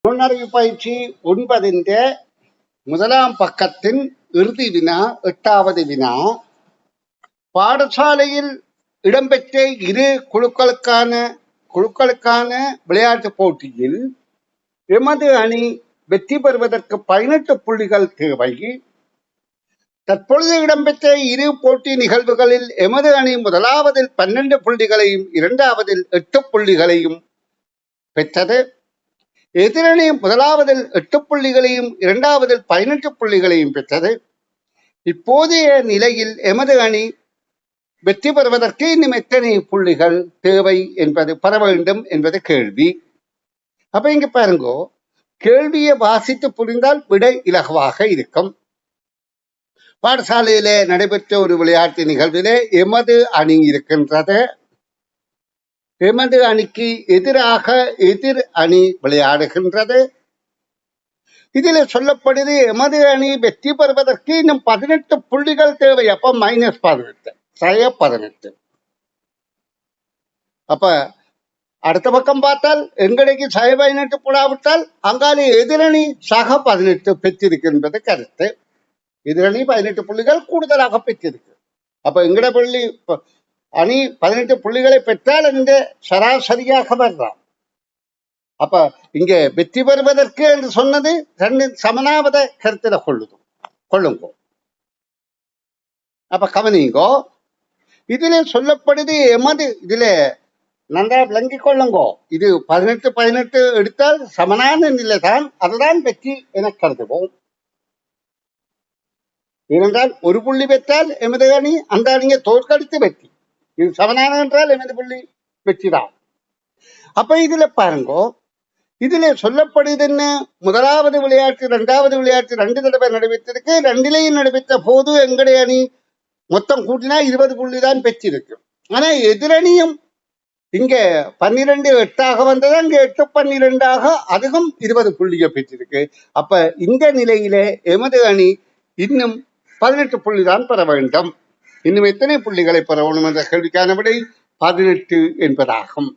நுண்ணறிவு பயிற்சி 9 முதலாம் பக்கத்தின் இறுதி வினா 8வது வினா. பாடசாலையில் இடம்பெற்ற இரு குழுக்களுக்கான விளையாட்டு போட்டியில் எமது அணி வெற்றி பெறுவதற்கு 18 புள்ளிகள் தேவை. தற்பொழுது இடம்பெற்ற இரு போட்டி நிகழ்வுகளில் எமது அணி முதலாவதில் 12 புள்ளிகளையும் இரண்டாவதில் 8 புள்ளிகளையும் பெற்றது. எதிரணி முதலாவதில் 8 புள்ளிகளையும் இரண்டாவதில் 18 புள்ளிகளையும் பெற்றது. இப்போதைய நிலையில் எமது அணி வெற்றி பெறுவதற்கு இன்னும் எத்தனை புள்ளிகள் தேவை என்பது பெற வேண்டும் என்பது கேள்வி. அப்ப இங்க பாருங்க, கேள்வியை வாசித்து புரிந்தால் விடை இலகுவாக இருக்கும். பாடசாலையிலே நடைபெற்ற ஒரு விளையாட்டு நிகழ்விலே எமது அணி இருக்கின்றது. எமது அணிக்கு எதிராக எதிர் அணி விளையாடுகின்றது. இதில் சொல்லப்படுது எமது அணி வெற்றி பெறுவதற்கு இன்னும் 18 புள்ளிகள் தேவை. அப்ப -18 -18. அப்ப அடுத்த பக்கம் பார்த்தால் எங்களுக்கு -18 போடாவிட்டால் அங்காலே எதிரணி சக 18 பெற்றிருக்கின்றது கருத்து. எதிரணி 18 புள்ளிகள் கூடுதலாக பெற்றிருக்கு. அப்ப எங்கட பள்ளி அணி 18 புள்ளிகளை பெற்றால் இந்த சராசரியாக வர்றான். அப்ப இங்க வெற்றி பெறுவதற்கு என்று சொன்னது ரெண்டு சமனாவத கருத்துல கொள்ளுங்கோ. அப்ப கவனிங்கோ, இதுல சொல்லப்படுது எமது, இதுல நன்றா விளங்கிக் கொள்ளுங்கோ. இது 18 எடுத்தால் சமனான நிலைதான், அதுதான் வெற்றி என கருதுவோம். ஏனென்றால் ஒரு புள்ளி பெற்றால் எமது அணி அந்த அணியை தோற்கடித்து வெற்றி. இது சமனான என்றால் எமது புள்ளி வெற்றிதான். அப்ப இதுல பாருங்கோ, இதுல சொல்லப்படுது என்ன, முதலாவது விளையாட்டு இரண்டாவது விளையாட்டு 2 தடவை நடைபெற்றிருக்கு. 2லையும் நடைபெற்ற போது எங்களுடைய அணி மொத்தம் கூட்டினா 20 புள்ளி தான் பெற்றிருக்கு. ஆனா எதிரணியும் இங்க 12 8 வந்தது, அங்க 8 12 அதுவும் 20 புள்ளியை பெற்றிருக்கு. அப்ப இந்த நிலையில எமது அணி இன்னும் 18 புள்ளி தான் பெற வேண்டும். இன்னும் எத்தனை புள்ளிகளை பெற வேண்டும் என்ற கேள்விக்கான விடை 18 என்பதாகும்.